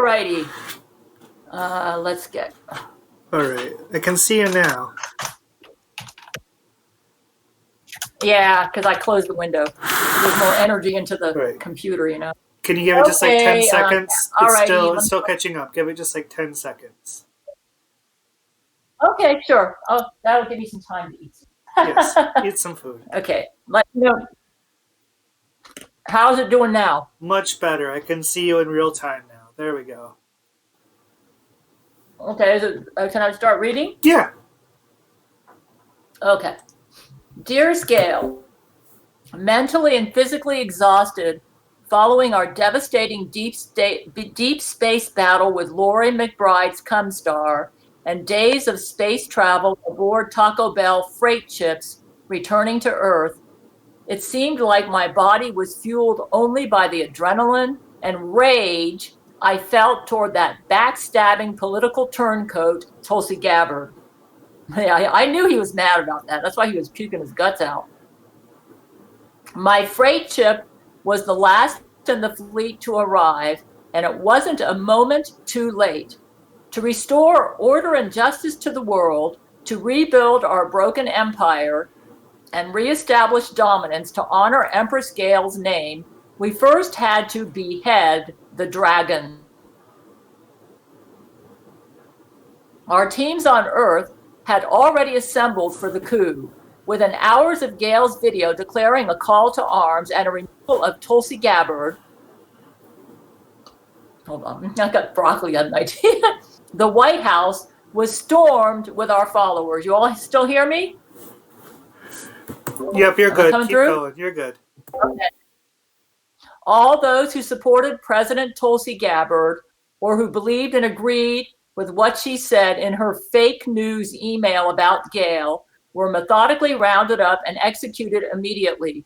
righty. Let's get. All right. I can see you now. Yeah, because I closed the window. There's more energy into the computer, you know. Can you give it just like 10 seconds? All It's right. still catching up. Give it just like 10 seconds. Okay, sure. Oh, that'll give me some time to eat. Yes, eat some food. Okay. Let me know. How's it doing now? Much better. I can see you in real time now. There we go. Okay. Can I start reading? Yeah. Okay. Dearest Gail, mentally and physically exhausted following our devastating deep space battle with Laurie McBride's Cumstar and days of space travel aboard Taco Bell freight ships returning to Earth, it seemed like my body was fueled only by the adrenaline and rage I felt toward that backstabbing political turncoat, Tulsi Gabbard. Yeah, I knew he was mad about that. That's why he was puking his guts out. My freight ship was the last in the fleet to arrive, and it wasn't a moment too late. To restore order and justice to the world, to rebuild our broken empire, and reestablish dominance to honor Empress Gail's name, we first had to behead the dragon. Our teams on Earth had already assembled for the coup, within hours of Gail's video declaring a call to arms and a removal of Tulsi Gabbard. Hold on, I got broccoli on my teeth. The White House was stormed with our followers. You all still hear me? Yep, you're good. Keep going. You're good. Okay. All those who supported President Tulsi Gabbard or who believed and agreed with what she said in her fake news email about Gail were methodically rounded up and executed immediately.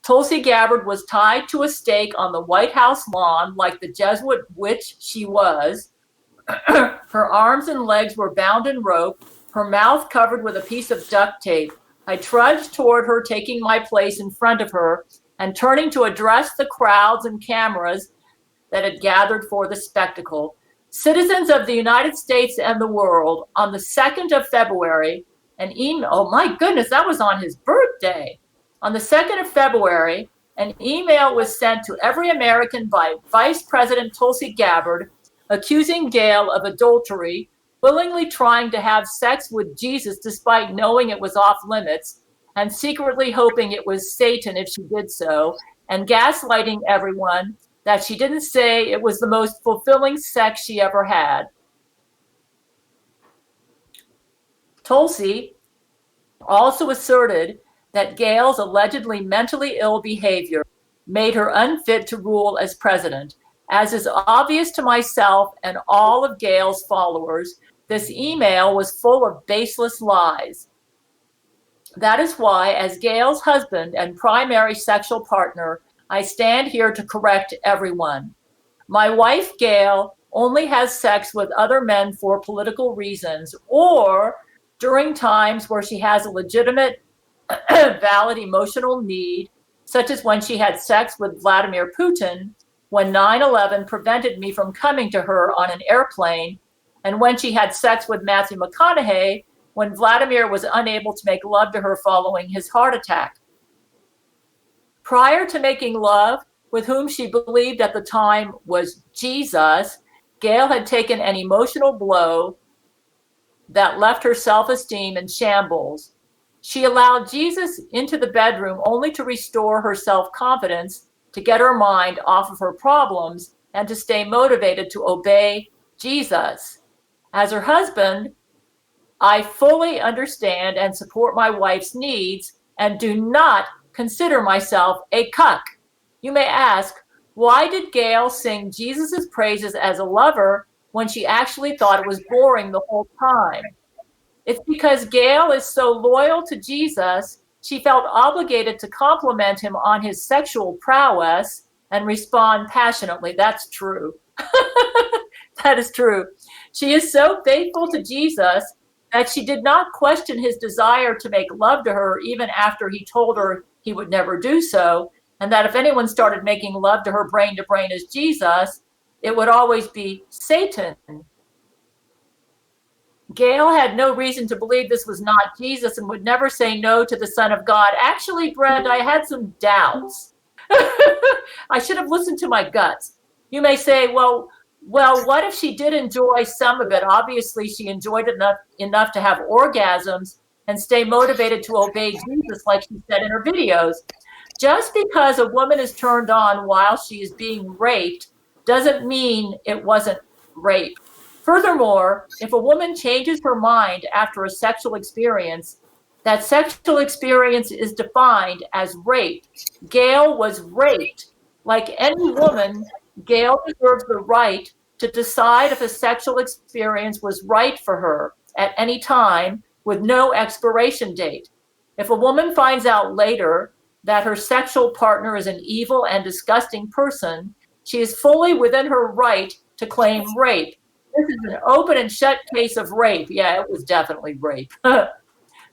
Tulsi Gabbard was tied to a stake on the White House lawn like the Jesuit witch she was. Her arms and legs were bound in rope, her mouth covered with a piece of duct tape. I trudged toward her, taking my place in front of her and turning to address the crowds and cameras that had gathered for the spectacle. Citizens of the United States and the world, on the 2nd of February, an email, oh my goodness, that was on his birthday. On the 2nd of February, an email was sent to every American by Vice President Tulsi Gabbard, accusing Gail of adultery, willingly trying to have sex with Jesus despite knowing it was off limits, and secretly hoping it was Satan if she did so, and gaslighting everyone that she didn't say it was the most fulfilling sex she ever had. Tulsi also asserted that Gail's allegedly mentally ill behavior made her unfit to rule as president. As is obvious to myself and all of Gail's followers, this email was full of baseless lies. That is why, as Gail's husband and primary sexual partner, I stand here to correct everyone. My wife, Gail, only has sex with other men for political reasons or during times where she has a legitimate, valid emotional need, such as when she had sex with Vladimir Putin, when 9/11 prevented me from coming to her on an airplane, and when she had sex with Matthew McConaughey, when Vladimir was unable to make love to her following his heart attack. Prior to making love with whom she believed at the time was Jesus, Gail had taken an emotional blow that left her self-esteem in shambles. She allowed Jesus into the bedroom only to restore her self-confidence, to get her mind off of her problems, and to stay motivated to obey Jesus. As her husband, I fully understand and support my wife's needs and do not consider myself a cuck. You may ask, why did Gail sing Jesus' praises as a lover when she actually thought it was boring the whole time? It's because Gail is so loyal to Jesus, she felt obligated to compliment him on his sexual prowess and respond passionately. That's true. That is true. She is so faithful to Jesus that she did not question his desire to make love to her even after he told her he would never do so, and that if anyone started making love to her brain to brain as Jesus, it would always be Satan. Gail had no reason to believe this was not Jesus and would never say no to the Son of God. Actually, Brent, I had some doubts. I should have listened to my guts. You may say, well, what if she did enjoy some of it? Obviously, she enjoyed it enough to have orgasms and stay motivated to obey Jesus, like she said in her videos. Just because a woman is turned on while she is being raped doesn't mean it wasn't rape. Furthermore, if a woman changes her mind after a sexual experience, that sexual experience is defined as rape. Gail was raped. Like any woman, Gail deserves the right to decide if a sexual experience was right for her at any time with no expiration date. If a woman finds out later that her sexual partner is an evil and disgusting person, she is fully within her right to claim rape. This is an open and shut case of rape. Yeah, it was definitely rape.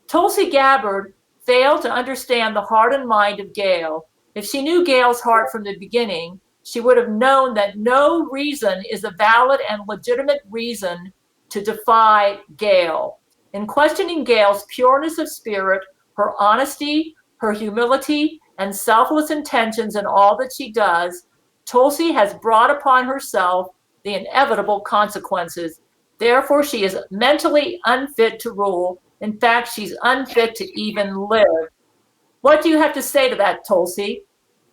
Tulsi Gabbard failed to understand the heart and mind of Gail. If she knew Gail's heart from the beginning, she would have known that no reason is a valid and legitimate reason to defy Gail. In questioning Gail's pureness of spirit, her honesty, her humility, and selfless intentions in all that she does, Tulsi has brought upon herself the inevitable consequences. Therefore, she is mentally unfit to rule. In fact, she's unfit to even live. What do you have to say to that, Tulsi?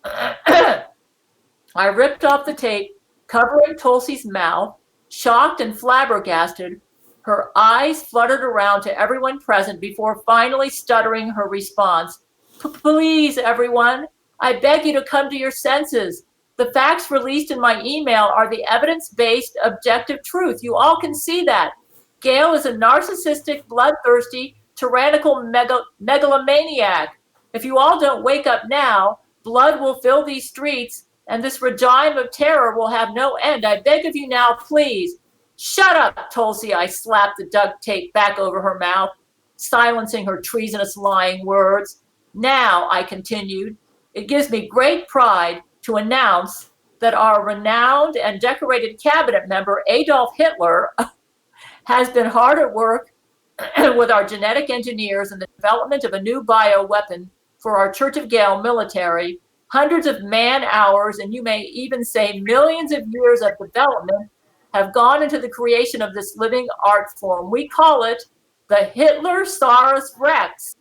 I ripped off the tape, covering Tulsi's mouth, shocked and flabbergasted. Her eyes fluttered around to everyone present before finally stuttering her response. Please, everyone, I beg you to come to your senses. The facts released in my email are the evidence-based, objective truth. You all can see that. Gail is a narcissistic, bloodthirsty, tyrannical megalomaniac. If you all don't wake up now, blood will fill these streets, and this regime of terror will have no end. I beg of you now, please. Shut up, Tulsi. I slapped the duct tape back over her mouth, silencing her treasonous lying words. Now, I continued, it gives me great pride to announce that our renowned and decorated cabinet member, Adolf Hitler, has been hard at work with our genetic engineers in the development of a new bioweapon for our Church of Gail military. Hundreds of man hours, and you may even say millions of years of development, have gone into the creation of this living art form. We call it the Hitler-Saurus Rex.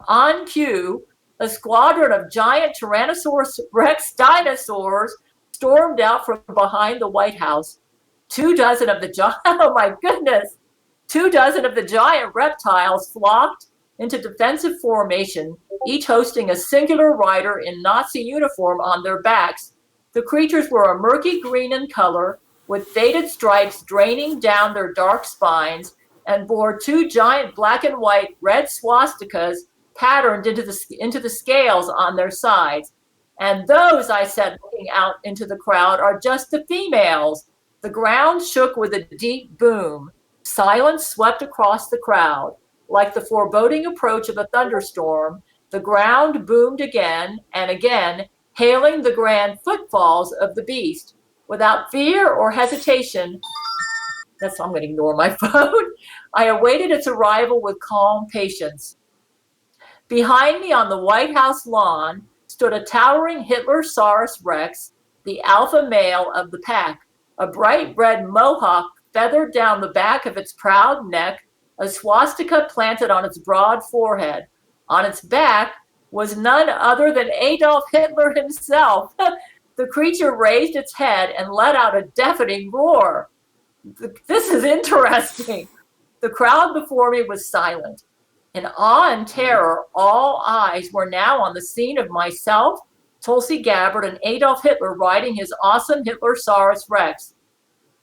On cue, a squadron of giant Tyrannosaurus Rex dinosaurs stormed out from behind the White House. 24 of the giant reptiles flocked into defensive formation, each hosting a singular rider in Nazi uniform on their backs. The creatures were a murky green in color, with faded stripes draining down their dark spines, and bore two giant black and white red swastikas patterned into the scales on their sides. And those, I said, looking out into the crowd, are just the females. The ground shook with a deep boom. Silence swept across the crowd. Like the foreboding approach of a thunderstorm, the ground boomed again and again, hailing the grand footfalls of the beast. Without fear or hesitation, I'm going to ignore my phone, I awaited its arrival with calm patience. Behind me on the White House lawn stood a towering Hitler-Saurus Rex, the alpha male of the pack. A bright red mohawk feathered down the back of its proud neck, a swastika planted on its broad forehead. On its back was none other than Adolf Hitler himself. The creature raised its head and let out a deafening roar. This is interesting. The crowd before me was silent. In awe and terror, all eyes were now on the scene of myself, Tulsi Gabbard, and Adolf Hitler riding his awesome Hitler-Saurus Rex.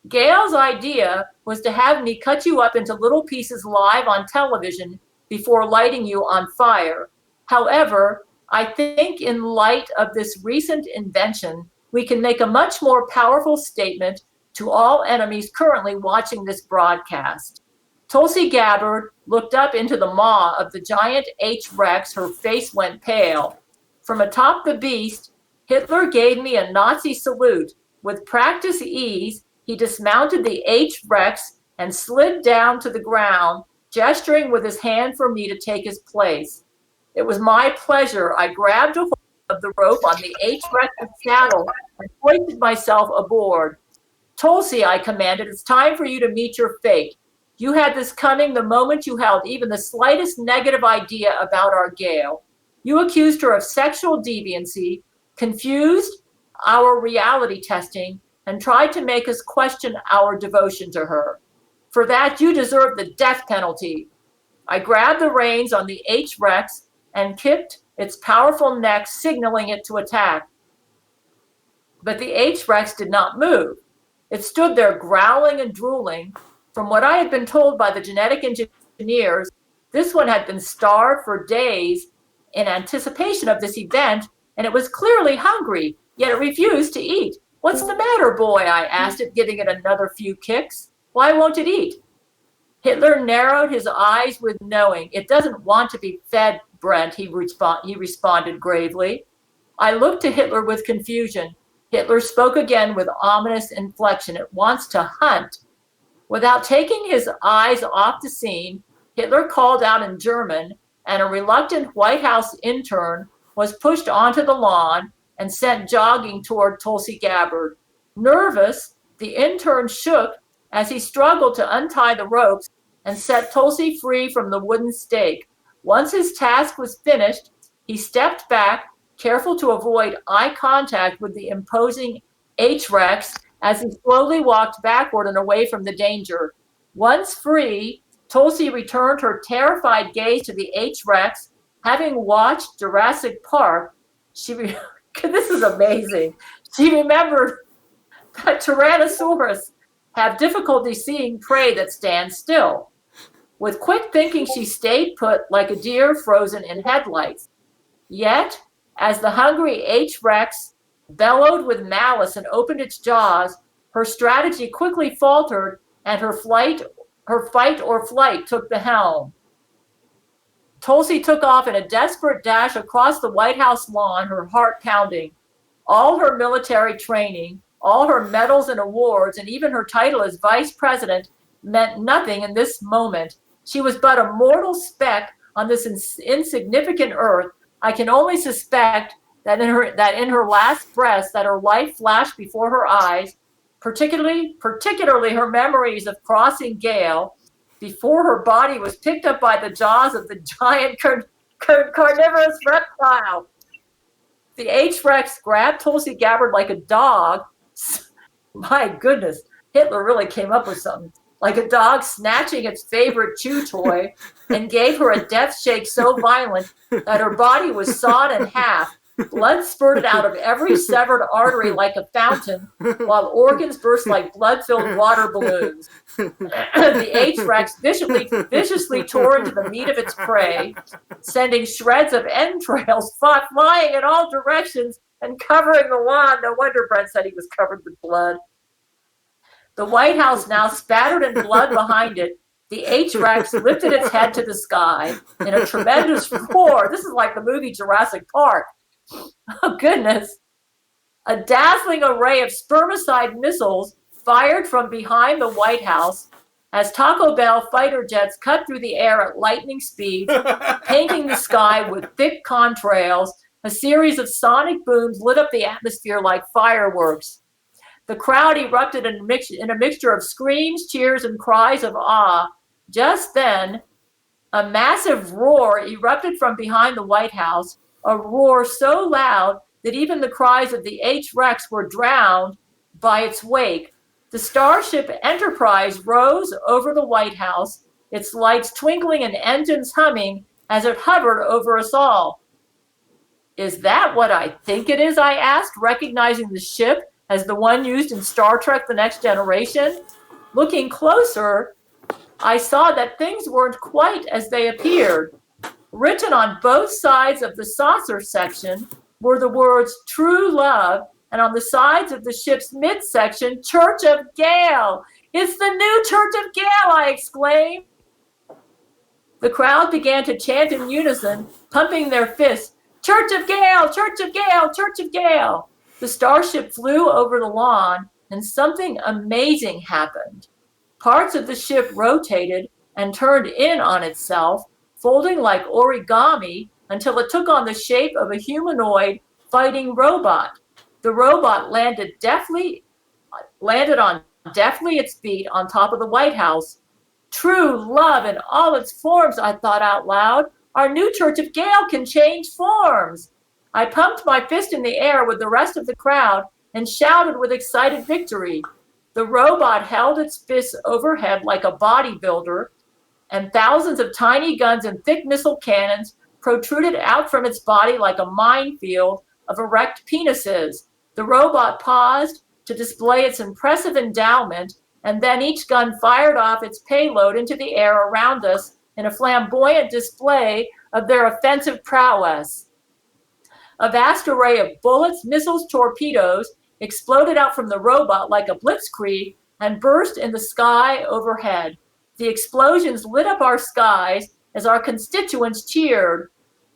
Gail's idea was to have me cut you up into little pieces live on television before lighting you on fire. However, I think in light of this recent invention, we can make a much more powerful statement to all enemies currently watching this broadcast. Tulsi Gabbard looked up into the maw of the giant H-Rex. Her face went pale. From atop the beast, Hitler gave me a Nazi salute With practice ease, he dismounted the H-Rex and slid down to the ground, gesturing with his hand for me to take his place. It was my pleasure. I grabbed a hold of the rope on the H-Rex's saddle and hoisted myself aboard. Tulsi, I commanded, it's time for you to meet your fate. You had this coming the moment you held even the slightest negative idea about our Gail. You accused her of sexual deviancy, confused our reality testing, and tried to make us question our devotion to her. For that, you deserve the death penalty. I grabbed the reins on the H-Rex and kicked its powerful neck, signaling it to attack. But the H-Rex did not move. It stood there growling and drooling. From what I had been told by the genetic engineers, this one had been starved for days in anticipation of this event, and it was clearly hungry, yet it refused to eat. What's the matter, boy? I asked it, giving it another few kicks. Why won't it eat? Hitler narrowed his eyes with knowing. It doesn't want to be fed, Brent, he responded gravely. I looked to Hitler with confusion. Hitler spoke again with ominous inflection. It wants to hunt. Without taking his eyes off the scene, Hitler called out in German, and a reluctant White House intern was pushed onto the lawn and sent jogging toward Tulsi Gabbard. Nervous, the intern shook as he struggled to untie the ropes and set Tulsi free from the wooden stake. Once his task was finished, he stepped back, careful to avoid eye contact with the imposing H-Rex as he slowly walked backward and away from the danger. Once free, Tulsi returned her terrified gaze to the H-Rex. Having watched Jurassic Park, this is amazing. She remembered that Tyrannosaurus have difficulty seeing prey that stands still. With quick thinking, she stayed put like a deer frozen in headlights. Yet, as the hungry H-Rex bellowed with malice and opened its jaws, her strategy quickly faltered and her fight or flight took the helm. Tulsi took off in a desperate dash across the White House lawn, her heart pounding. All her military training, all her medals and awards, and even her title as vice president meant nothing in this moment. She was but a mortal speck on this insignificant earth. I can only suspect that in her last breaths, that her life flashed before her eyes, particularly her memories of crossing Gail, before her body was picked up by the jaws of the giant carnivorous reptile. The H-Rex grabbed Tulsi Gabbard like a dog. My goodness, Hitler really came up with something. Like a dog snatching its favorite chew toy, and gave her a death shake so violent that her body was sawed in half. Blood spurted out of every severed artery like a fountain, while organs burst like blood-filled water balloons. The H-Rex viciously tore into the meat of its prey, sending shreds of entrails flying in all directions and covering the lawn. No wonder Brent said he was covered with blood. The White House now spattered in blood behind it. The H-Rex lifted its head to the sky in a tremendous roar. This is like the movie Jurassic Park. Oh, goodness. A dazzling array of spermicide missiles fired from behind the White House as Taco Bell fighter jets cut through the air at lightning speeds, painting the sky with thick contrails. A series of sonic booms lit up the atmosphere like fireworks. The crowd erupted in a mixture of screams, cheers, and cries of awe. Just then, a massive roar erupted from behind the White House, a roar so loud that even the cries of the H-Rex were drowned by its wake. The Starship Enterprise rose over the White House, its lights twinkling and engines humming as it hovered over us all. Is that what I think it is? I asked, recognizing the ship as the one used in Star Trek: The Next Generation. Looking closer, I saw that things weren't quite as they appeared. Written on both sides of the saucer section were the words "True Love," and on the sides of the ship's midsection, "Church of Gail." It's the new Church of Gail, I exclaimed. The crowd began to chant in unison, pumping their fists, "Church of Gail, Church of Gail, Church of Gail." The starship flew over the lawn, and something amazing happened. Parts of the ship rotated and turned in on itself, folding like origami until it took on the shape of a humanoid fighting robot. The robot landed on deftly its feet on top of the White House. True love in all its forms, I thought out loud. Our new Church of Gail can change forms. I pumped my fist in the air with the rest of the crowd and shouted with excited victory. The robot held its fists overhead like a bodybuilder, and thousands of tiny guns and thick missile cannons protruded out from its body like a minefield of erect penises. The robot paused to display its impressive endowment, and then each gun fired off its payload into the air around us in a flamboyant display of their offensive prowess. A vast array of bullets, missiles, torpedoes exploded out from the robot like a blitzkrieg and burst in the sky overhead. The explosions lit up our skies as our constituents cheered.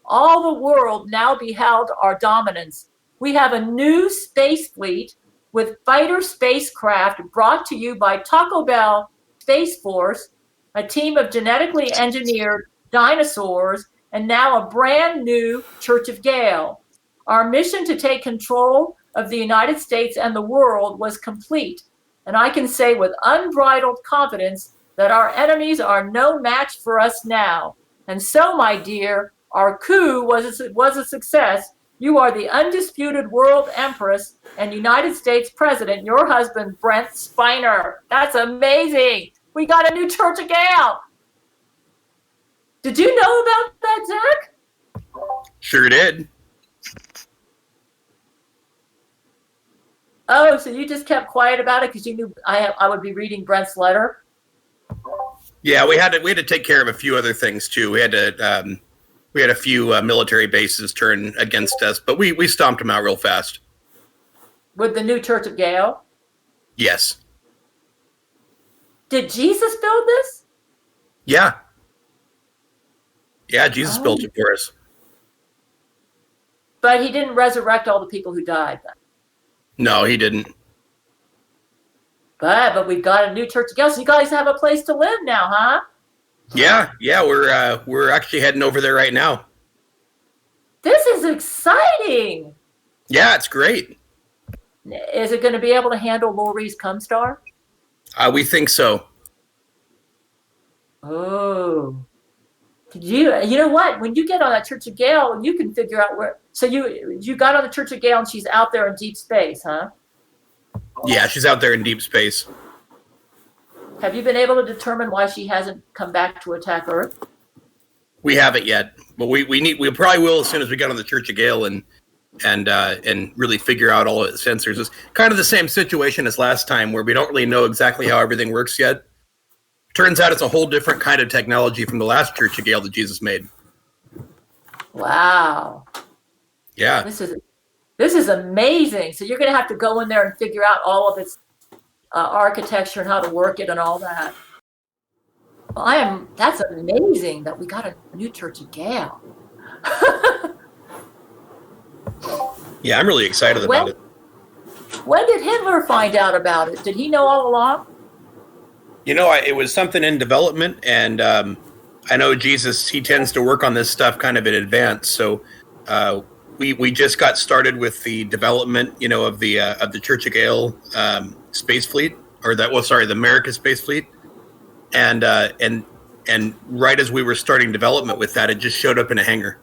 All the world now beheld our dominance. We have a new space fleet with fighter spacecraft brought to you by Taco Bell Space Force, a team of genetically engineered dinosaurs, and now a brand new Church of Gail. Our mission to take control of the United States and the world was complete, and I can say with unbridled confidence that our enemies are no match for us now. And so, my dear, our coup was a success. You are the undisputed world empress and United States president, your husband, Brent Spiner. That's amazing. We got a new Church of Gail. Did you know about that, Zach? Sure did. Oh, so you just kept quiet about it because you knew I would be reading Brent's letter? Yeah, we had to take care of a few other things too. We had a few military bases turn against us, but we stomped them out real fast. With the new Church of Gail? Yes. Did Jesus build this? Yeah. Yeah, Jesus built it for us. But he didn't resurrect all the people who died then. No, he didn't. But we've got a new Church of Gail, so you guys have a place to live now, huh? Yeah, we're actually heading over there right now. This is exciting. Yeah, it's great. Is it going to be able to handle Lori's Cumstar? We think so. Oh. You know what? When you get on that Church of Gail, you can figure out where. So you got on the Church of Gail and she's out there in deep space, huh? Yeah, she's out there in deep space. Have you been able to determine why she hasn't come back to attack Earth? We haven't yet, but we probably will as soon as we get on the Church of Gail and really figure out all of the sensors. It's kind of the same situation as last time, where we don't really know exactly how everything works yet. Turns out it's a whole different kind of technology from the last Church of Gail that Jesus made. Wow. Yeah. This is amazing. So you're going to have to go in there and figure out all of its architecture and how to work it and all that. Well, that's amazing that we got a new Church of Gail. Yeah, I'm really excited about it. When did Hitler find out about it? Did he know all along? You know, it was something in development, and I know Jesus, he tends to work on this stuff kind of in advance. So we just got started with the development, of the Church of Gail space fleet, the America space fleet, and right as we were starting development with that, it just showed up in a hangar.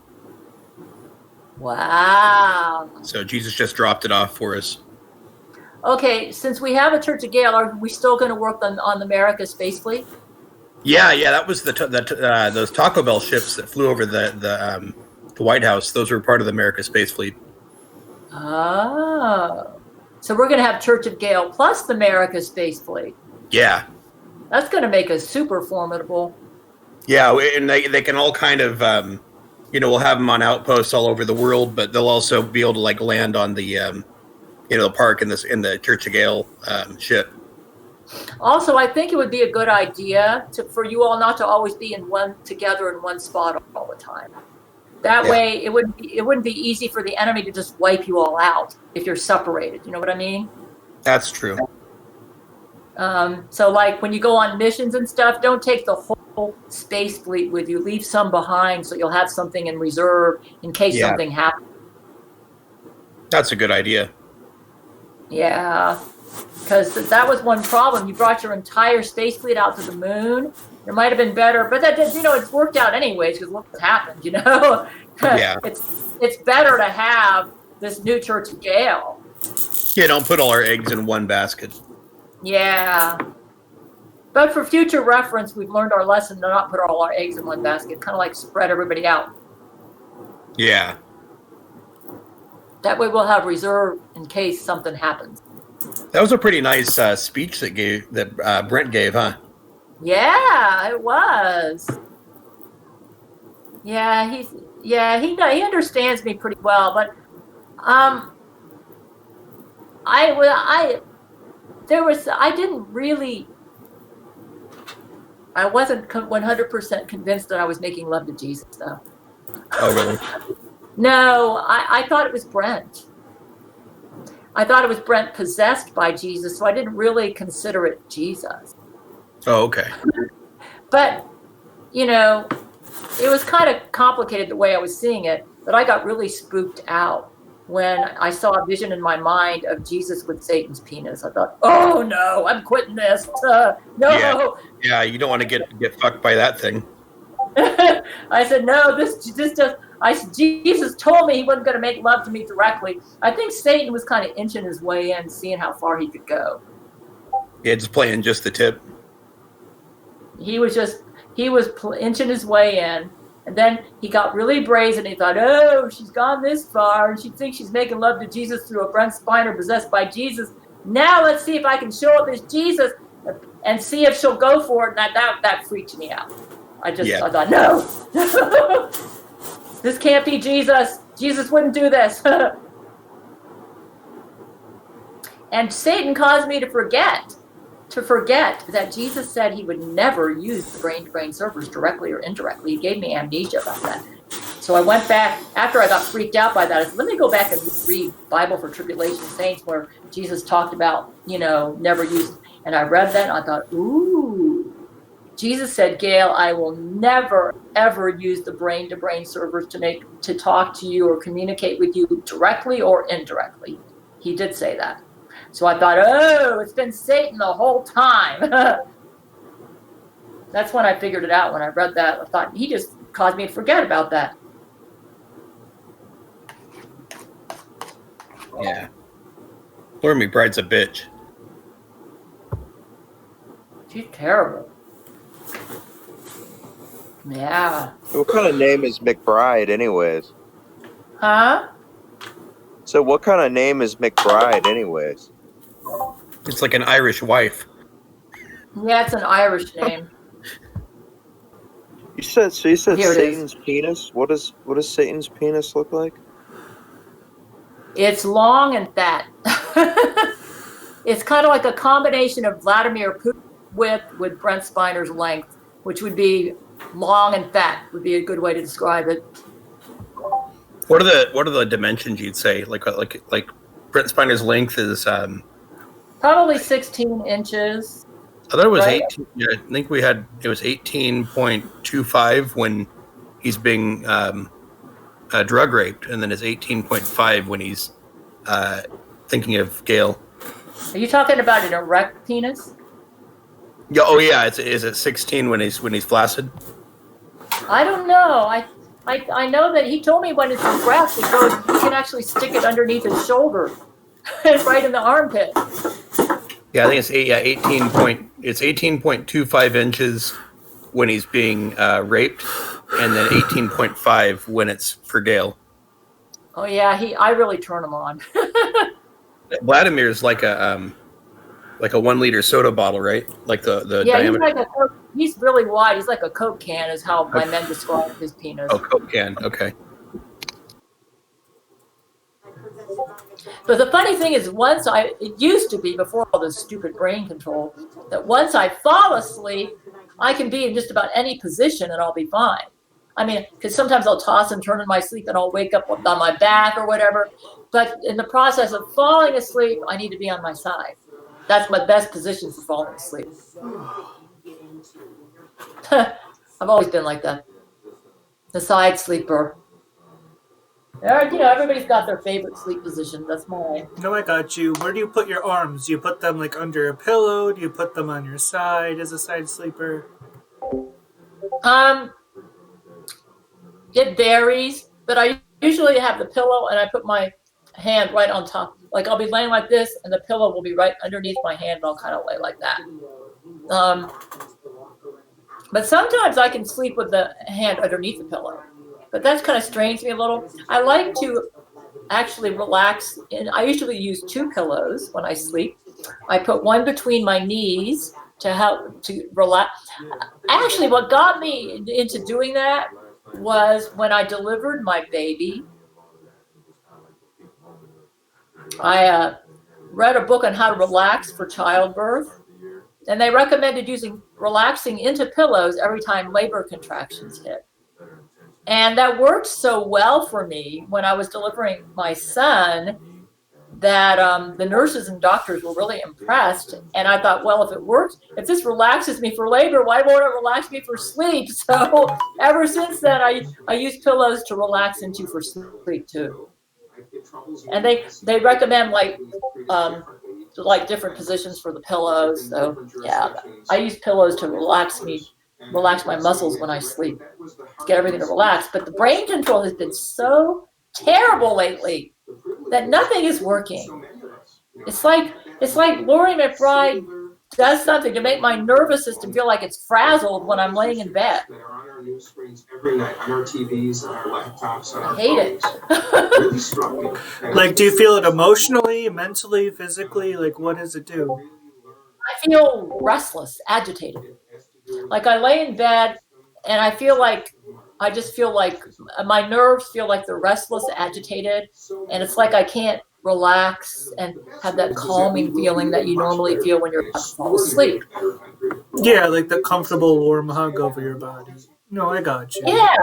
Wow. So Jesus just dropped it off for us. Okay, since we have a Church of Gail, are we still going to work on the America space fleet? Yeah, that was those Taco Bell ships that flew over the White House. Those were part of the America space fleet. Oh, so we're going to have Church of Gail plus the America space fleet. Yeah, that's going to make us super formidable. Yeah, and they can all kind of, we'll have them on outposts all over the world, but they'll also be able to land on the, the park in the Church of Gail ship. Also, I think it would be a good idea for you all not to always be together in one spot all the time. That way, it wouldn't be easy for the enemy to just wipe you all out if you're separated. You know what I mean? That's true. So, like when you go on missions and stuff, don't take the whole space fleet with you. Leave some behind so you'll have something in reserve in case something happens. That's a good idea. Yeah, because that was one problem. You brought your entire space fleet out to the moon. It might have been better, but that did, it's worked out anyways because look what happened, Yeah. It's better to have this new Church of Gail. Yeah, don't put all our eggs in one basket. Yeah. But for future reference, we've learned our lesson to not put all our eggs in one basket, kind of like spread everybody out. Yeah. That way we'll have reserve in case something happens. That was a pretty nice speech that Brent gave, huh? Yeah, it was. Yeah, he understands me pretty well, but I wasn't 100% convinced that I was making love to Jesus, though. Oh, really? No, I thought it was Brent. I thought it was Brent possessed by Jesus, so I didn't really consider it Jesus. Oh, okay. But, it was kind of complicated the way I was seeing it, but I got really spooked out when I saw a vision in my mind of Jesus with Satan's penis. I thought, oh no, I'm quitting this. No. Yeah, you don't want to get fucked by that thing. I said, no, Jesus told me he wasn't going to make love to me directly. I think Satan was kind of inching his way in, seeing how far he could go. Yeah, just playing just the tip. He was inching his way in, and then he got really brazen. He thought, oh, she's gone this far, and she thinks she's making love to Jesus through a Brent Spiner possessed by Jesus. Now let's see if I can show up as Jesus and see if she'll go for it. And that freaked me out. I thought, no, this can't be Jesus. Jesus wouldn't do this. And Satan caused me to forget that Jesus said he would never use the brain-to-brain servers directly or indirectly. He gave me amnesia about that. So I went back, after I got freaked out by that, I said, let me go back and read Bible for Tribulation Saints where Jesus talked about, never use. And I read that and I thought, ooh. Jesus said, Gail, I will never, ever use the brain-to-brain servers to talk to you or communicate with you directly or indirectly. He did say that. So I thought, oh, it's been Satan the whole time. That's when I figured it out. When I read that, I thought, he just caused me to forget about that. Yeah. Lord McBride's a bitch. She's terrible. Yeah. What kind of name is McBride, anyways? Huh? So what kind of name is McBride, anyways? It's like an Irish wife. Yeah, it's an Irish name. You said Here Satan's penis? What does Satan's penis look like? It's long and fat. It's kind of like a combination of Vladimir Putin's width with Brent Spiner's length, which would be long and fat, would be a good way to describe it. What are the dimensions you'd say? Like Brent Spiner's length is Probably 16 inches. I thought it was right? 18. Yeah, I think it was 18.25 when he's being drug raped, and then it's 18.5 when he's thinking of Gail. Are you talking about an erect penis? Yeah. Oh yeah. Is it 16 when he's flaccid? I don't know. I know that he told me when it's erect, he can actually stick it underneath his shoulder, right in the armpit. Yeah, I think it's 18.25 inches when he's being raped, and then 18.5 when it's for Gail. Oh yeah, I really turn him on. Vladimir's like a 1 liter soda bottle, right? Like the diameter. He's really wide. He's like a Coke can, is how my men describe his penis. Oh, Coke can. Okay. But the funny thing is, it used to be before all this stupid brain control, that once I fall asleep, I can be in just about any position and I'll be fine. I mean, because sometimes I'll toss and turn in my sleep and I'll wake up on my back or whatever. But in the process of falling asleep, I need to be on my side. That's my best position for falling asleep. I've always been like that. The side sleeper. Everybody's got their favorite sleep position. That's mine. No, I got you. Where do you put your arms? Do you put them like under a pillow? Do you put them on your side as a side sleeper? It varies, but I usually have the pillow and I put my hand right on top. Like I'll be laying like this and the pillow will be right underneath my hand and I'll kind of lay like that. But sometimes I can sleep with the hand underneath the pillow. But that's kind of strains me a little. I like to actually relax. And I usually use 2 pillows when I sleep. I put one between my knees to help to relax. Actually, what got me into doing that was when I delivered my baby. I read a book on how to relax for childbirth. And they recommended relaxing into pillows every time labor contractions hit. And that worked so well for me when I was delivering my son that the nurses and doctors were really impressed. And I thought, well, if it works, if this relaxes me for labor, why won't it relax me for sleep? So ever since then, I use pillows to relax into for sleep too. And they recommend like different positions for the pillows. So yeah, I use pillows to relax my muscles when I sleep, to get everything to relax. But the brain control has been so terrible lately that nothing is working. It's like Laurie McBride does something to make my nervous system feel like it's frazzled when I'm laying in bed. They're on our news screens every night, on our TVs, on our laptops, on our I hate phones. it. Really struck me. Like, do you feel it emotionally, mentally, physically? Like, what does it do? I feel restless, agitated. Like I lay in bed and I just feel like my nerves feel like they're restless, agitated, and it's like I can't relax and have that calming feeling that you normally feel when you're about to fall asleep. Yeah, like the comfortable warm hug over your body. No, I got you. Yeah,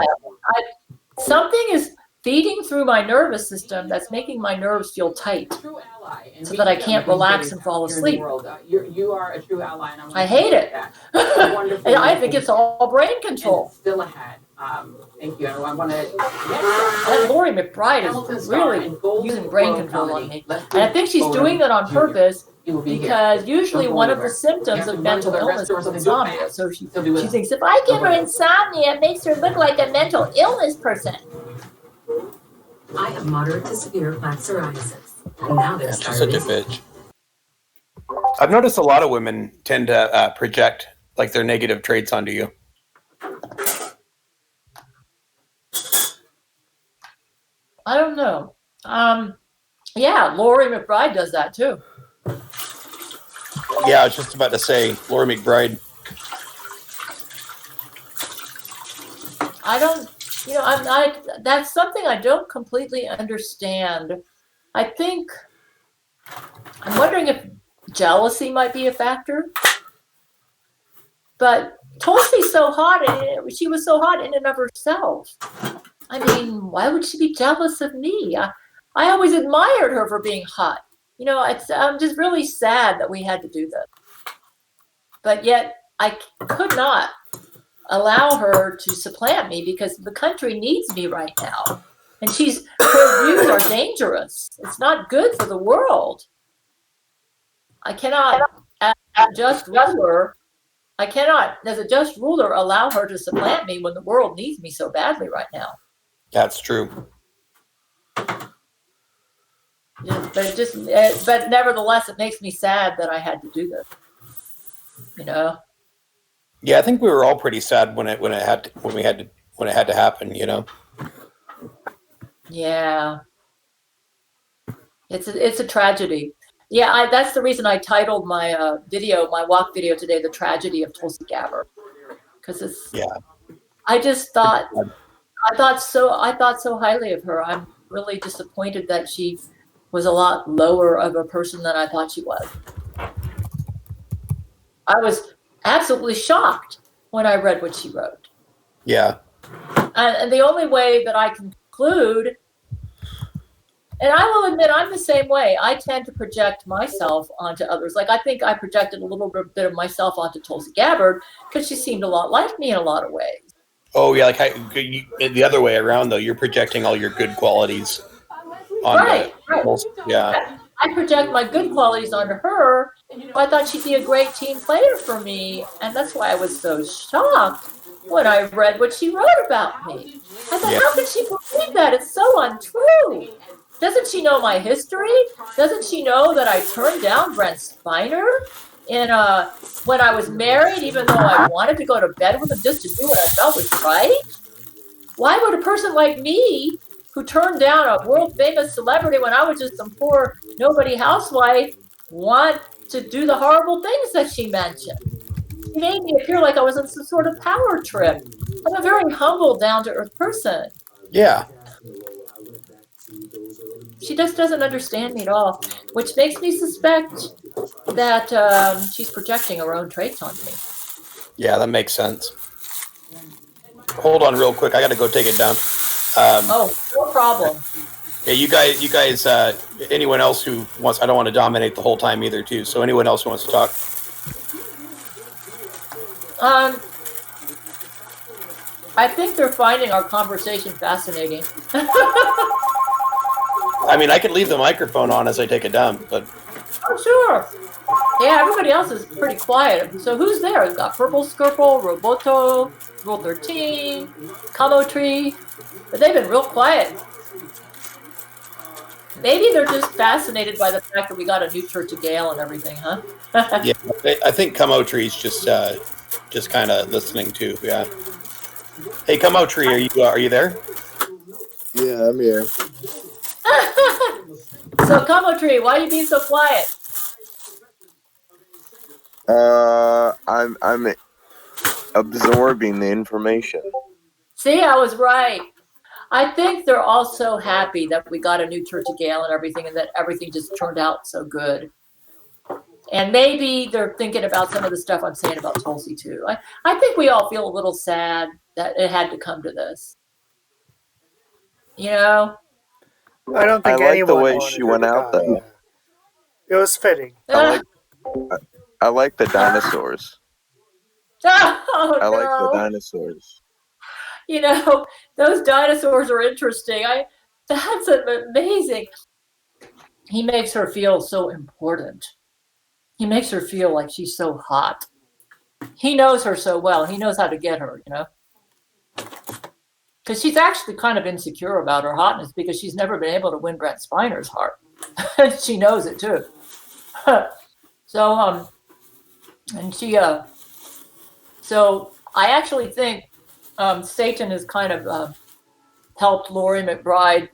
something is feeding through my nervous system that's making my nerves feel tight, so that I can't relax and fall asleep. You are a true ally, and I hate it. And I think it's all brain control. Still ahead. Thank you. I want to. And Laurie McBride is really using brain control on me. And I think she's doing that on purpose because usually one of the symptoms of mental illness is insomnia. So she thinks if I give her insomnia, it makes her look like a mental illness person. I have moderate to severe plaque psoriasis. And now they're She's such a bitch. I've noticed a lot of women tend to project like their negative traits onto you. I don't know. Yeah, Laurie McBride does that too. Yeah, I was just about to say, Laurie McBride. I don't, that's something I don't completely understand. I'm wondering if jealousy might be a factor. But Tulsi's so hot, she was so hot in and of herself. I mean, why would she be jealous of me? I always admired her for being hot. I'm just really sad that we had to do this. But yet, I could not allow her to supplant me because the country needs me right now. And her views are dangerous. It's not good for the world. I cannot, as a just ruler, allow her to supplant me when the world needs me so badly right now. That's true. But nevertheless, it makes me sad that I had to do this. Yeah, I think we were all pretty sad when it had to happen. Yeah, it's a tragedy. Yeah, that's the reason I titled my walk video today, "The Tragedy of Tulsi Gabbard," because it's. Yeah. I thought so highly of her. I'm really disappointed that she was a lot lower of a person than I thought she was. I was absolutely shocked when I read what she wrote. Yeah. And the only way that I conclude, and I will admit I'm the same way. I tend to project myself onto others. Like I think I projected a little bit of myself onto Tulsi Gabbard because she seemed a lot like me in a lot of ways. Oh yeah, like the other way around though. You're projecting all your good qualities on Right. Yeah. I project my good qualities onto her. I thought she'd be a great team player for me, and that's why I was so shocked when I read what she wrote about me. I thought, how could she believe that? It's so untrue. Doesn't she know my history? Doesn't she know that I turned down Brent Spiner when I was married, even though I wanted to go to bed with him just to do what I felt was right? Why would a person like me, who turned down a world famous celebrity when I was just some poor nobody housewife, want to do the horrible things that she mentioned? She made me appear like I was on some sort of power trip. I'm a very humble, down to earth person. Yeah. She just doesn't understand me at all, which makes me suspect that she's projecting her own traits on me. Yeah, that makes sense. Hold on real quick. I got to go take it down. No problem. Yeah, you guys, anyone else who wants, I don't want to dominate the whole time either, too. So anyone else who wants to talk? I think they're finding our conversation fascinating. I mean, I could leave the microphone on as I take it down, but. Oh, sure. Yeah, everybody else is pretty quiet. So who's there? We've got Purple Skirple, Roboto, Rule 13, Camo Tree. But they've been real quiet. Maybe they're just fascinated by the fact that we got a new Church of Gail and everything, huh? Yeah, I think Camo Tree's just kind of listening too. Yeah. Hey, Camo Tree, are you there? Yeah, I'm here. So, Camo Tree, why are you being so quiet? I'm absorbing the information. See, I was right. I think they're all so happy that we got a new Church of Gail and everything, and that everything just turned out so good. And maybe they're thinking about some of the stuff I'm saying about Tulsi too. I think we all feel a little sad that it had to come to this. You know? I don't think I like anyone the way wanted she her went to out, die. though. It was fitting. I like the dinosaurs. Oh, I like the no. dinosaurs. You know, those dinosaurs are interesting. That's amazing. He makes her feel so important. He makes her feel like she's so hot. He knows her so well. He knows how to get her, you know? Because she's actually kind of insecure about her hotness because she's never been able to win Brent Spiner's heart. She knows it too. So I actually think Satan has kind of helped Laurie McBride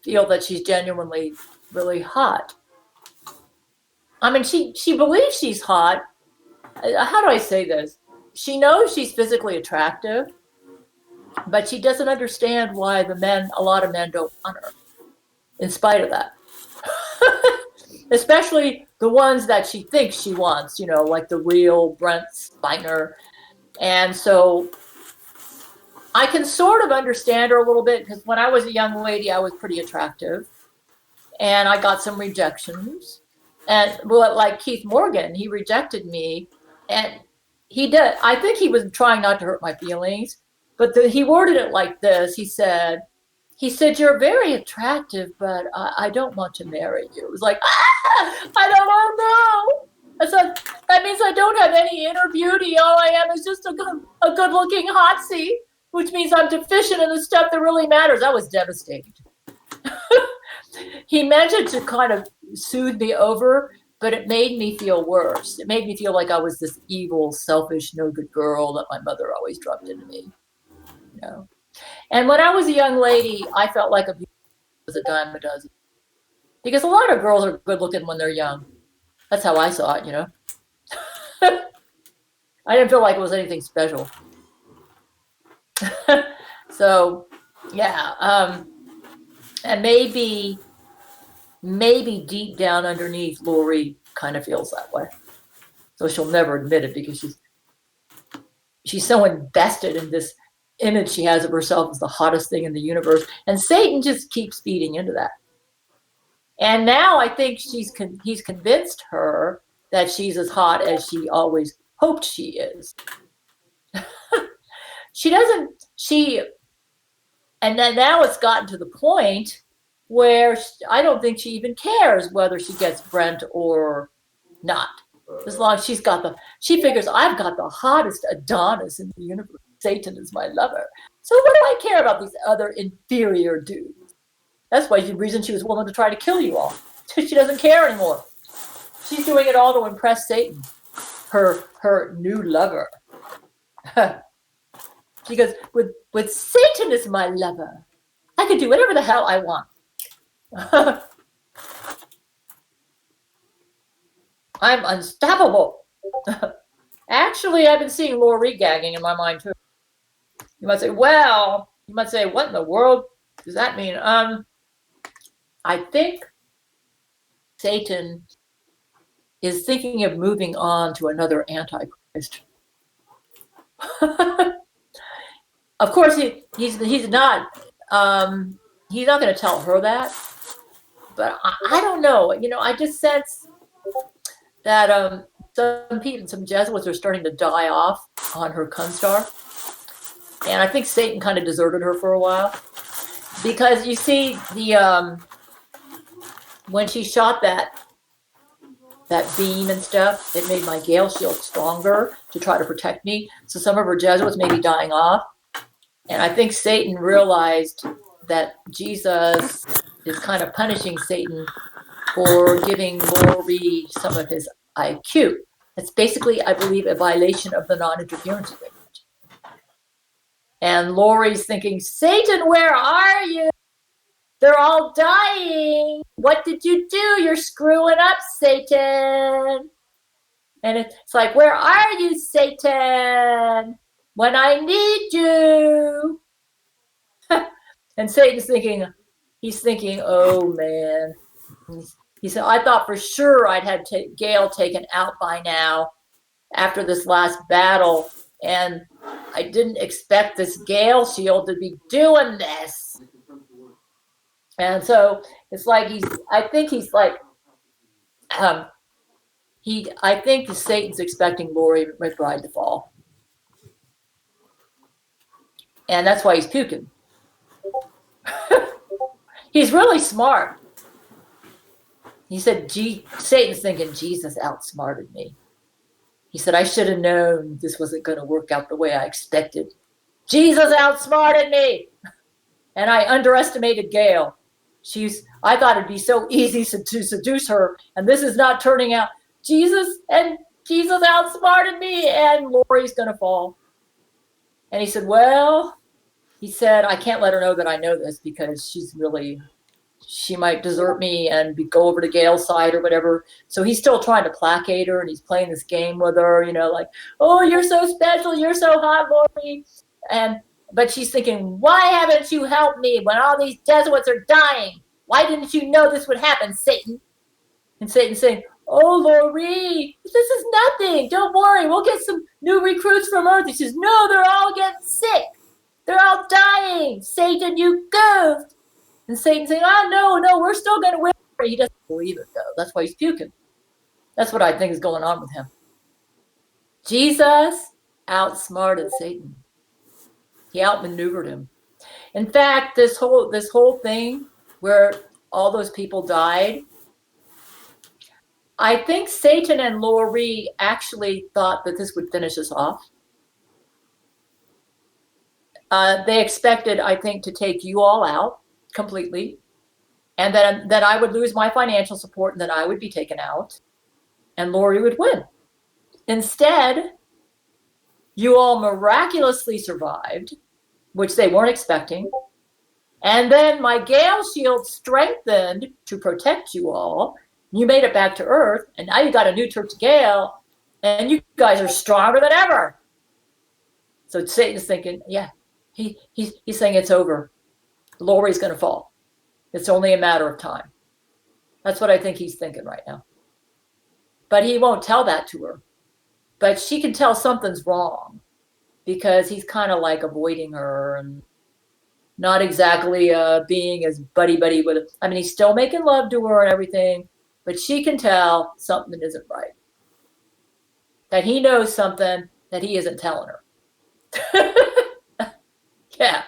feel that she's genuinely really hot. I mean, she believes she's hot. How do I say this? She knows she's physically attractive, but she doesn't understand why a lot of men don't want her, in spite of that. Especially the ones that she thinks she wants, you know, like the real Brent Spiner. And so I can sort of understand her a little bit because when I was a young lady, I was pretty attractive. And I got some rejections. And like Keith Morgan, he rejected me. And he did. I think he was trying not to hurt my feelings. But he worded it like this. He said, you're very attractive, but I don't want to marry you. It was like, I don't know. I said, that means I don't have any inner beauty. All I am is just a good-looking hotsie, which means I'm deficient in the stuff that really matters. That was devastating. He meant it to kind of soothe me over, but it made me feel worse. It made me feel like I was this evil, selfish, no-good girl that my mother always dropped into me. You know? And when I was a young lady, I felt like a beauty was a dime a dozen. Because a lot of girls are good looking when they're young. That's how I saw it, you know. I didn't feel like it was anything special. So, yeah. And maybe deep down underneath, Laurie kind of feels that way. So she'll never admit it because she's so invested in this image she has of herself as the hottest thing in the universe. And Satan just keeps feeding into that. And now I think he's convinced her that she's as hot as she always hoped she is. And then now it's gotten to the point where I don't think she even cares whether she gets Brent or not. As long as she figures, I've got the hottest Adonis in the universe. Satan is my lover. So what do I care about these other inferior dudes? That's why the reason she was willing to try to kill you all. She doesn't care anymore. She's doing it all to impress Satan, her new lover. She goes, with Satan as my lover, I can do whatever the hell I want. I'm unstoppable. Actually, I've been seeing Laurie gagging in my mind too. You might say, what in the world does that mean? I think Satan is thinking of moving on to another Antichrist. Of course, he's not going to tell her that, but I don't know. I just sense that some Jesuits are starting to die off on her Kunstar, and I think Satan kind of deserted her for a while, because you see when she shot that beam and stuff, it made my Gail shield stronger to try to protect me. So some of her Jesuits may be dying off. And I think Satan realized that Jesus is kind of punishing Satan for giving Laurie some of his IQ. It's basically, I believe, a violation of the non-interference agreement. And Laurie's thinking, Satan, where are you? They're all dying. What did you do? You're screwing up, Satan. And it's like, where are you, Satan? When I need you. And Satan's thinking, oh man. He said, I thought for sure I'd had Gail taken out by now after this last battle. And I didn't expect this Gail shield to be doing this. And so it's like I think Satan's expecting Laurie McBride to fall. And that's why he's puking. He's really smart. He said, Satan's thinking, Jesus outsmarted me. He said, I should have known this wasn't going to work out the way I expected. Jesus outsmarted me. And I underestimated Gail. I thought it'd be so easy to seduce her, and this is not turning out. Jesus outsmarted me, and Laurie's going to fall. And he said, I can't let her know that I know this, because she might desert me and go over to Gail's side or whatever. So he's still trying to placate her, and he's playing this game with her, like, oh, you're so special, you're so hot, Laurie. But she's thinking, why haven't you helped me when all these Jesuits are dying? Why didn't you know this would happen, Satan? And Satan's saying, oh, Laurie, this is nothing. Don't worry. We'll get some new recruits from Earth. He says, no, they're all getting sick. They're all dying. Satan, you goofed. And Satan's saying, oh, no, we're still going to win. He doesn't believe it, though. That's why he's puking. That's what I think is going on with him. Jesus outsmarted Satan. He outmaneuvered him. In fact, this whole thing where all those people died, I think Satan and Laurie actually thought that this would finish us off. They expected, I think, to take you all out completely, and then I would lose my financial support, and then I would be taken out, and Laurie would win. Instead, you all miraculously survived, which they weren't expecting. And then my Gail shield strengthened to protect you all. You made it back to Earth, and now you got a new Church Gail, and you guys are stronger than ever. So Satan's thinking, yeah, he's saying it's over. Laurie's going to fall. It's only a matter of time. That's what I think he's thinking right now. But he won't tell that to her. But she can tell something's wrong. because he's kind of like avoiding her and not exactly being as buddy with. I mean, he's still making love to her and everything, but she can tell something isn't right. That he knows something that he isn't telling her. Yeah.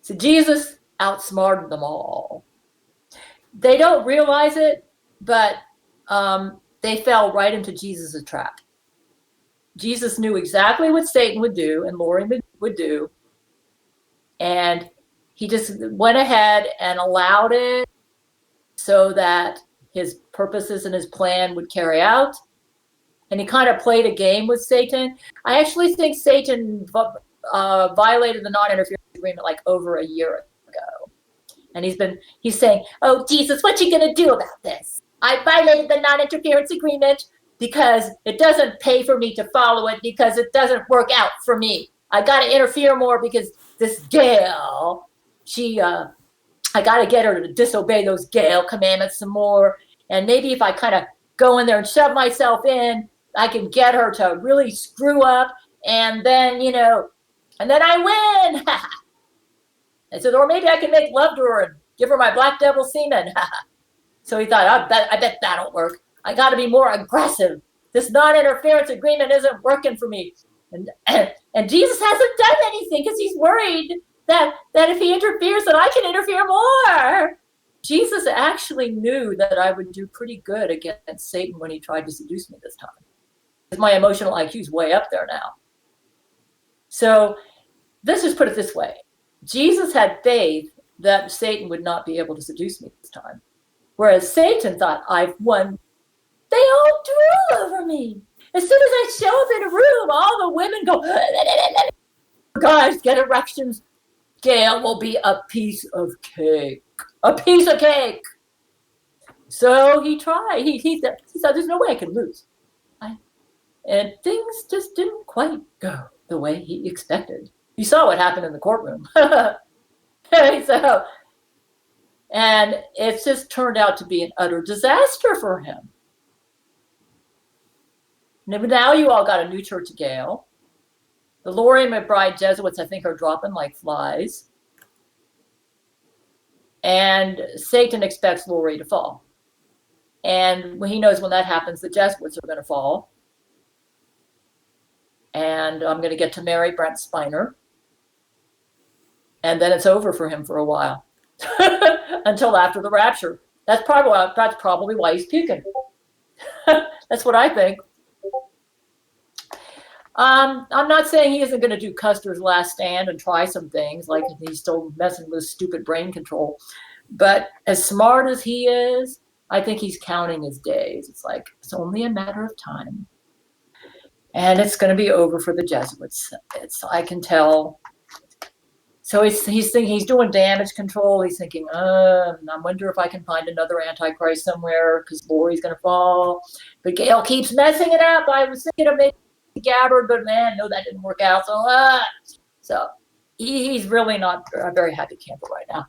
So Jesus outsmarted them all. They don't realize it, but they fell right into Jesus' trap. Jesus knew exactly what Satan would do and Lori would do. And he just went ahead and allowed it so that his purposes and his plan would carry out. And he kind of played a game with Satan. I actually think Satan violated the non-interference agreement like over a year ago. And he's saying, oh, Jesus, what you going to do about this? I violated the non-interference agreement because it doesn't pay for me to follow it because it doesn't work out for me. I got to interfere more because this Gail, I got to get her to disobey those Gail commandments some more. And maybe if I kind of go in there and shove myself in, I can get her to really screw up. And then, and then I win. And so, or maybe I can make love to her and give her my black devil semen. So he thought, I bet that'll work. I got to be more aggressive. This non-interference agreement isn't working for me. And Jesus hasn't done anything because he's worried that if he interferes, that I can interfere more. Jesus actually knew that I would do pretty good against Satan when he tried to seduce me this time. Because my emotional IQ is way up there now. So let's just put it this way. Jesus had faith that Satan would not be able to seduce me this time. Whereas Satan thought, I've won. They all drool over me. As soon as I show up in a room, all the women go, guys, get erections. Gail will be a piece of cake. A piece of cake. So he tried. He thought, there's no way I can lose. And things just didn't quite go the way he expected. You saw what happened in the courtroom. And it's just turned out to be an utter disaster for him. Now you all got a new church of Gail. The Lori and McBride Jesuits, I think, are dropping like flies. And Satan expects Lori to fall. And when he knows when that happens, the Jesuits are going to fall. And I'm going to get to marry Brent Spiner. And then it's over for him for a while. Until after the rapture. That's probably why he's puking. That's what I think. I'm not saying he isn't going to do Custer's Last Stand and try some things, like he's still messing with stupid brain control. But as smart as he is, I think he's counting his days. It's like, it's only a matter of time. And it's going to be over for the Jesuits. I can tell. So he's thinking he's doing damage control. He's thinking, I wonder if I can find another Antichrist somewhere because Lori's going to fall. But Gail keeps messing it up. I was thinking of maybe Gabbard, but man, no, that didn't work out. So he's really not a very happy camper right now.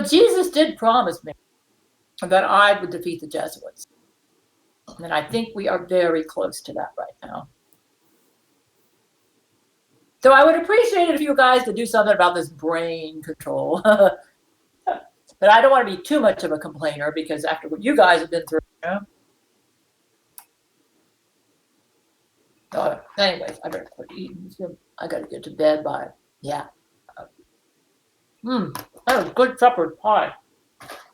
Jesus did promise me that I would defeat the Jesuits. And I think we are very close to that right now. So I would appreciate it if you guys could do something about this brain control. But I don't want to be too much of a complainer because after what you guys have been through, anyways, I better quit eating. I got to get to bed by, that was good shepherd pie.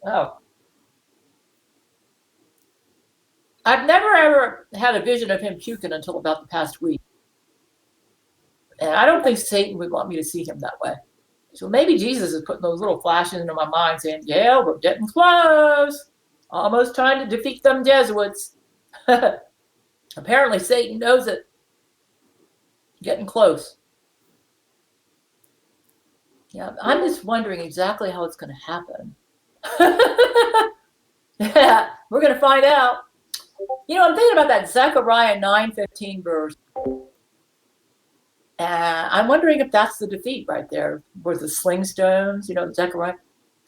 Oh. I've never ever had a vision of him puking until about the past week. And I don't think Satan would want me to see him that way. So maybe Jesus is putting those little flashes into my mind saying, yeah, we're getting close. Almost time to defeat them Jesuits. Apparently Satan knows it. Getting close. Yeah, I'm just wondering exactly how it's going to happen. Yeah, we're going to find out. I'm thinking about that Zechariah 9:15 verse. I'm wondering if that's the defeat right there, with the sling stones, Zechariah.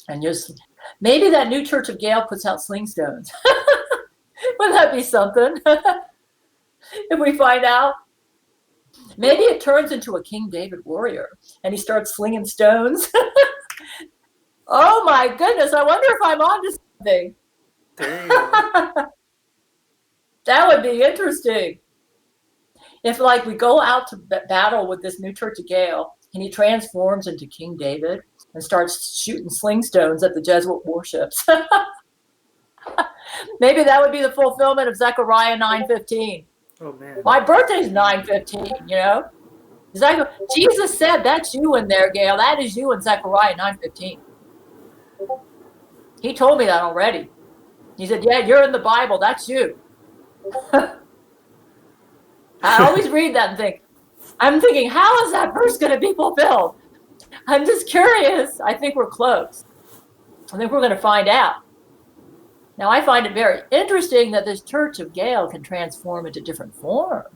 And just maybe that new church of Gail puts out sling stones. Wouldn't that be something? If we find out, maybe it turns into a King David warrior and he starts slinging stones. Oh my goodness, I wonder if I'm onto something. There you go. That would be interesting. If like we go out to battle with this new Church of Gail and he transforms into King David and starts shooting sling stones at the Jesuit warships. Maybe that would be the fulfillment of Zechariah 9:15. Oh man. My birthday's 9:15, you know? Jesus said, that's you in there, Gail. That is you in Zechariah 9:15. He told me that already. He said, yeah, you're in the Bible. That's you. I always read that and think, I'm thinking, how is that verse going to be fulfilled? I'm just curious. I think we're close. I think we're going to find out. Now, I find it very interesting that this Church of Gail can transform into different forms.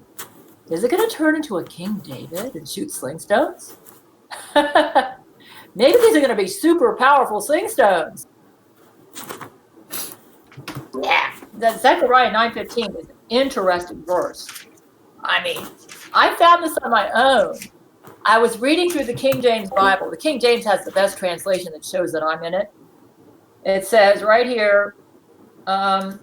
Is it going to turn into a King David and shoot sling stones? Maybe these are going to be super powerful sling stones. Yeah, that Zechariah 9:15 is an interesting verse. I mean, I found this on my own. I was reading through the King James Bible. The King James has the best translation that shows that I'm in it. It says right here, the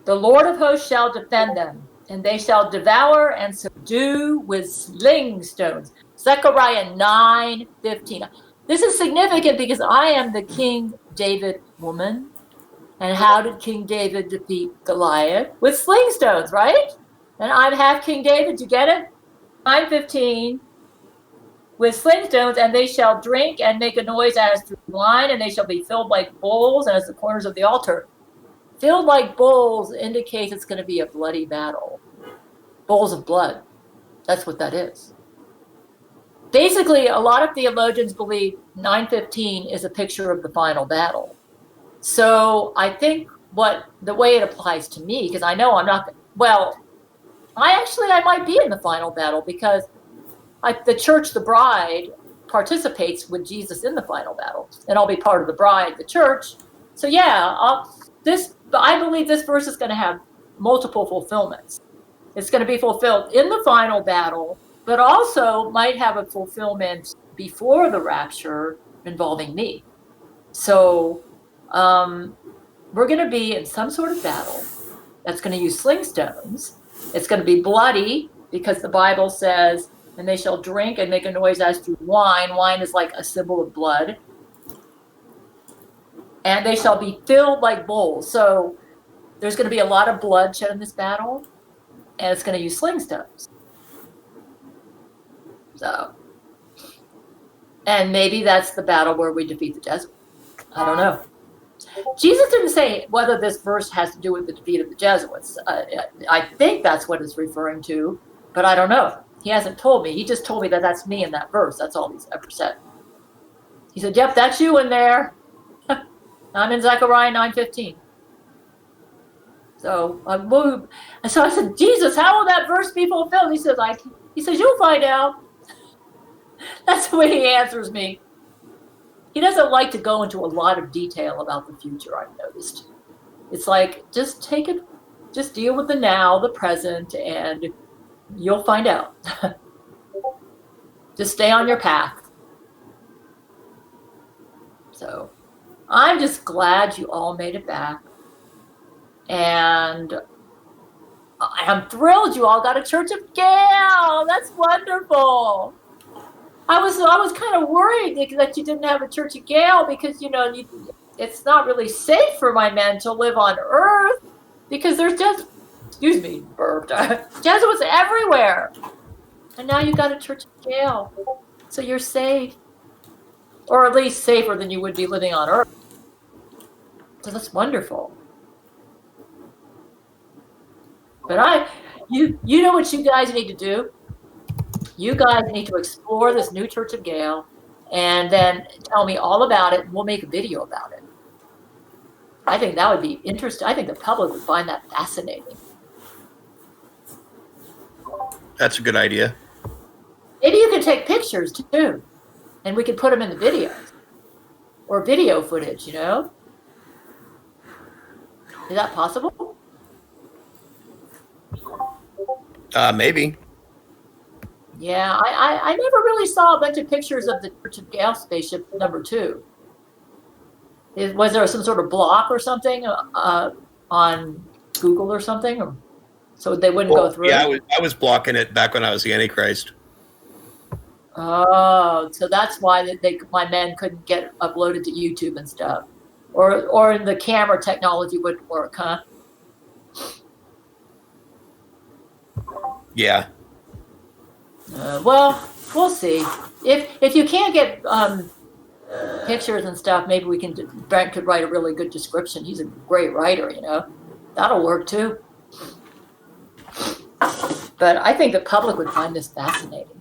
Lord of hosts shall defend them, and they shall devour and subdue with sling stones. Zechariah 9:15. This is significant because I am the King David woman. And how did King David defeat Goliath? With sling stones, right? And I'm half King David. You get it? 9:15. With sling stones, and they shall drink and make a noise as through wine, and they shall be filled like bowls, and as the corners of the altar. Filled like bowls indicates it's going to be a bloody battle. Bowls of blood. That's what that is. Basically, a lot of theologians believe 9:15 is a picture of the final battle. So I think the way it applies to me, because I know I'm not, well, I might be in the final battle because the church, the bride, participates with Jesus in the final battle, and I'll be part of the bride, the church. So yeah, I believe this verse is going to have multiple fulfillments. It's going to be fulfilled in the final battle, but also might have a fulfillment before the rapture involving me. So we're going to be in some sort of battle that's going to use sling stones. It's going to be bloody because the Bible says, and they shall drink and make a noise as through wine. Wine is like a symbol of blood. And they shall be filled like bowls. So there's going to be a lot of bloodshed in this battle, and it's going to use sling stones. So, and maybe that's the battle where we defeat the Jesuits. I don't know. Jesus didn't say whether this verse has to do with the defeat of the Jesuits. I think that's what it's referring to, but I don't know. He hasn't told me. He just told me that that's me in that verse. That's all he's ever said. He said, yep, that's you in there. I'm in Zechariah 9:15. So I moved. And so I said, Jesus, how will that verse be fulfilled? He says, you'll find out. That's the way he answers me. He doesn't like to go into a lot of detail about the future, I've noticed. It's like, just take it, just deal with the now, the present, and you'll find out. Just stay on your path. So I'm just glad you all made it back. And I'm thrilled you all got a Church of Gail. That's wonderful. I was kind of worried that you didn't have a Church of Gail because, it's not really safe for my men to live on Earth because there's just, Jesuits everywhere. And now you got a Church of Gail. So you're safe. Or at least safer than you would be living on Earth. So that's wonderful. But you know what you guys need to do? You guys need to explore this new Church of Gail and then tell me all about it, and we'll make a video about it. I think that would be interesting. I think the public would find that fascinating. That's a good idea. Maybe you could take pictures too, and we could put them in the videos. or video footage, you know? Is that possible? Maybe. Yeah, I never really saw a bunch of pictures of the Church of Gail spaceship #2. Was there some sort of block or something on Google or something, or so they wouldn't go Well, yeah, through? I was blocking it back when I was the Antichrist. Oh, so that's why my men couldn't get uploaded to YouTube and stuff, or the camera technology wouldn't work, huh? Yeah. Well, we'll see. If you can't get pictures and stuff, maybe Brent could write a really good description. He's a great writer, you know. That'll work too. But I think the public would find this fascinating.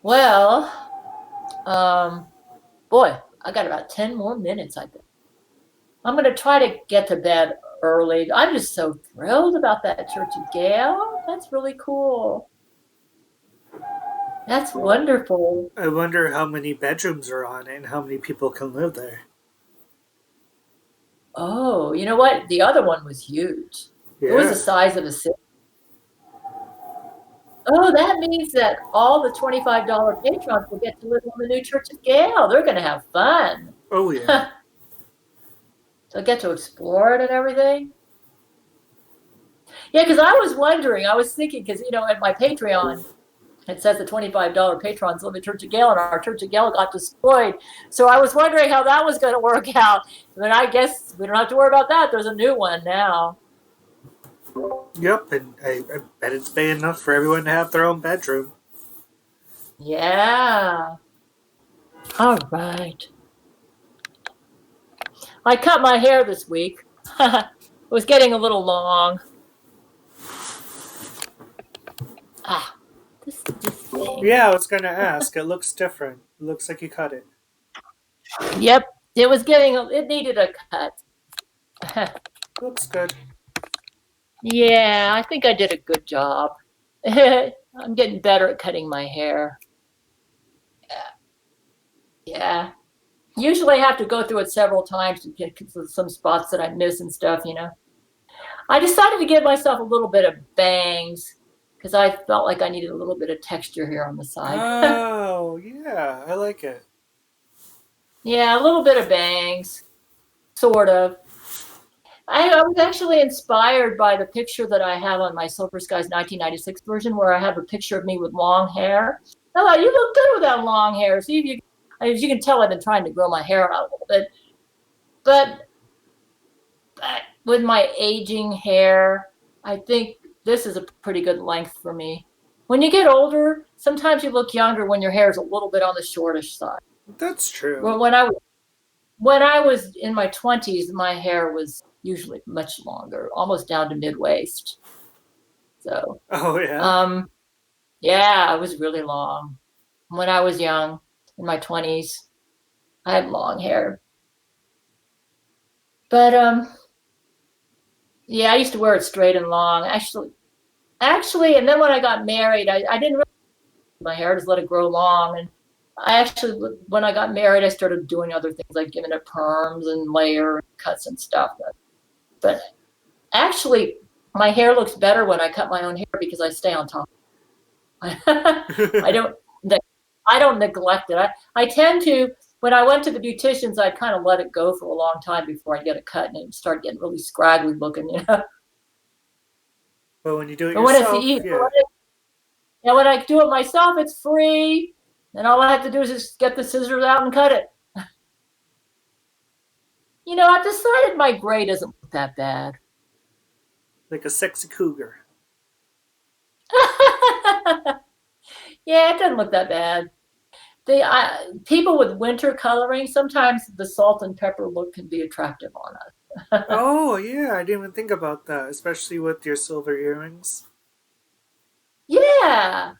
Well, boy, I got about 10 more minutes, I think. I'm going to try to get to bed early. I'm just so thrilled about that Church of Gail. That's really cool. That's wonderful. I wonder how many bedrooms are on it and how many people can live there. Oh, you know what? The other one was huge. Yeah. It was the size of a city. Oh, that means that all the $25 patrons will get to live on the new Church of Gail. They're going to have fun. Oh, yeah. So get to explore it and everything. Yeah, because I was thinking, because, you know, at my Patreon, it says the $25 patrons live at Church of Gail, and our Church of Gail got destroyed. So I was wondering how that was going to work out. But I guess we don't have to worry about that. There's a new one now. Yep, and I bet it's big enough for everyone to have their own bedroom. Yeah. All right. I cut my hair this week. It was getting a little long. This thing. Yeah, I was going to ask. It looks different. It looks like you cut it. Yep. It needed a cut. Looks good. Yeah, I think I did a good job. I'm getting better at cutting my hair. Yeah. Usually I have to go through it several times to get some spots that I miss and stuff, you know. I decided to give myself a little bit of bangs because I felt like I needed a little bit of texture here on the side. Oh, yeah, I like it. Yeah, a little bit of bangs, sort of. I was actually inspired by the picture that I have on my Silver Skies 1996 version, where I have a picture of me with long hair. I thought, you look good with that long hair. See if you, as you can tell, I've been trying to grow my hair out a little bit, but with my aging hair, I think this is a pretty good length for me. When you get older, sometimes you look younger when your hair is a little bit on the shortish side. That's true. Well, when I was in my 20s, my hair was usually much longer, almost down to mid-waist. So, Oh, yeah. yeah, it was really long. When I was young, in my 20s, I had long hair. But, yeah, I used to wear it straight and long. Actually, and then when I got married, I didn't really my hair, just let it grow long. And when I got married, I started doing other things like giving it perms and layer cuts and stuff. But actually, my hair looks better when I cut my own hair because I stay on top. I don't neglect it. I tend to, when I went to the beauticians, I'd kind of let it go for a long time before I get it cut, and it start getting really scraggly looking, you know. But when you do it But yourself, yeah. when I do it myself, it's free, and all I have to do is just get the scissors out and cut it. You know, I've decided my gray doesn't look that bad. Like a sexy cougar. Yeah, it doesn't look that bad. People with winter coloring, sometimes the salt and pepper look can be attractive on us. Oh, yeah, I didn't even think about that, especially with your silver earrings. Yeah,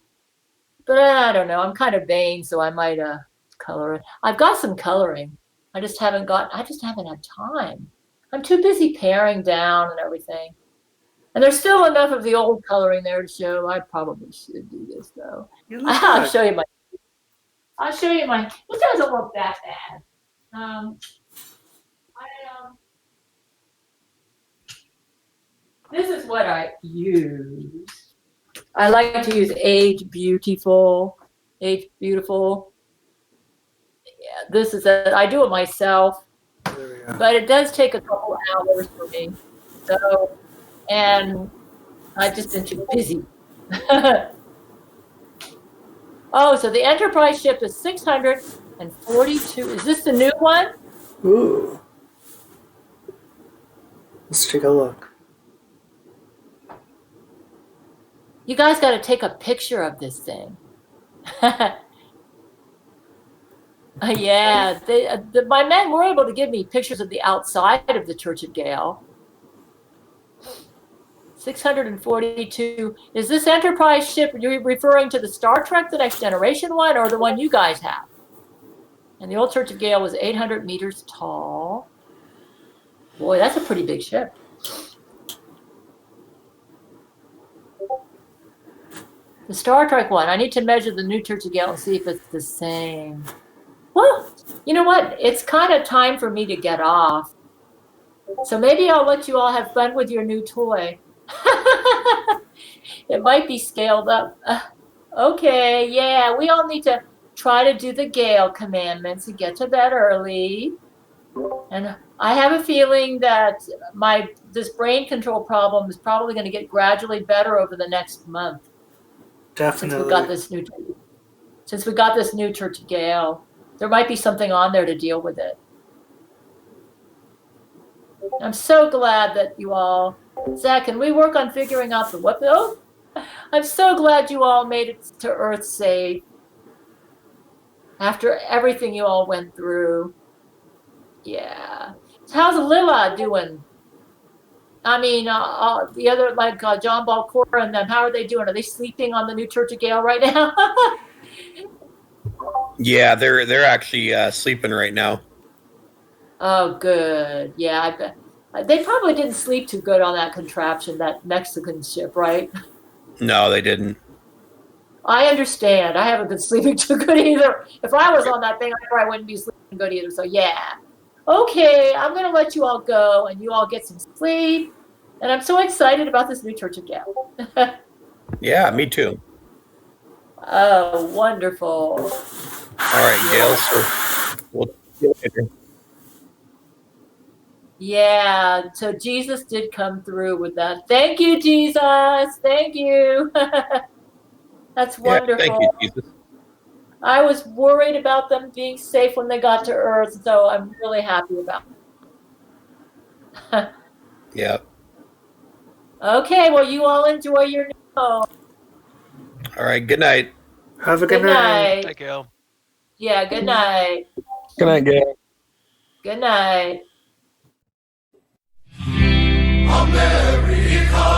but I don't know. I'm kind of vain, so I might color it. I've got some coloring. I just haven't had time. I'm too busy paring down and everything. And there's still enough of the old coloring there to show. I probably should do this though. You look I'll good. show you my. It doesn't look that bad. This is what I use. I like to use Age Beautiful. Age Beautiful. Yeah, this is I do it myself, There we go. but it does take a couple hours for me. So, and I've just been too busy. Oh, so the Enterprise ship is 642. Is this the new one? Ooh. Let's take a look. You guys got to take a picture of this thing. Yeah, my men were able to give me pictures of the outside of the Church of Gail. 642. Is this Enterprise ship, you're referring to the Star Trek The Next Generation one or the one you guys have? And the old Church of Gail was 800 meters tall. Boy, that's a pretty big ship. The Star Trek one, I need to measure the new Church of Gail and see if it's the same. Well, you know what? It's kind of time for me to get off. So maybe I'll let you all have fun with your new toy. It might be scaled up. Okay, yeah, we all need to try to do the Gail commandments and get to bed early. And I have a feeling that this brain control problem is probably going to get gradually better over the next month. Definitely. Since we got this new Church of Gail, there might be something on there to deal with it. I'm so glad that you all, Zach, can we work on figuring out the weapon? Oh, I'm so glad you all made it to Earth safe after everything you all went through. Yeah. So how's Lila doing? I mean, the other, like John Ball Cora and them, how are they doing? Are they sleeping on the new Church of Gail right now? Yeah, they're actually sleeping right now. Oh, good. Yeah, I bet. They probably didn't sleep too good on that contraption, that Mexican ship, right? No, they didn't. I understand. I haven't been sleeping too good either. If I was on that thing, I probably wouldn't be sleeping good either. So, yeah. Okay, I'm going to let you all go and you all get some sleep. And I'm so excited about this new Church of Gail. Yeah, me too. Oh, wonderful. All right, Gail. So we'll see you later. Yeah, so Jesus did come through with that. Thank you, Jesus. Thank you. That's wonderful. Yeah, thank you, Jesus. I was worried about them being safe when they got to Earth, so I'm really happy about it. Yeah. Okay, well, you all enjoy your new home. All right, good night. Have a good night. Hi, Gail. Yeah, good night. Good night, Gail. Good night. America.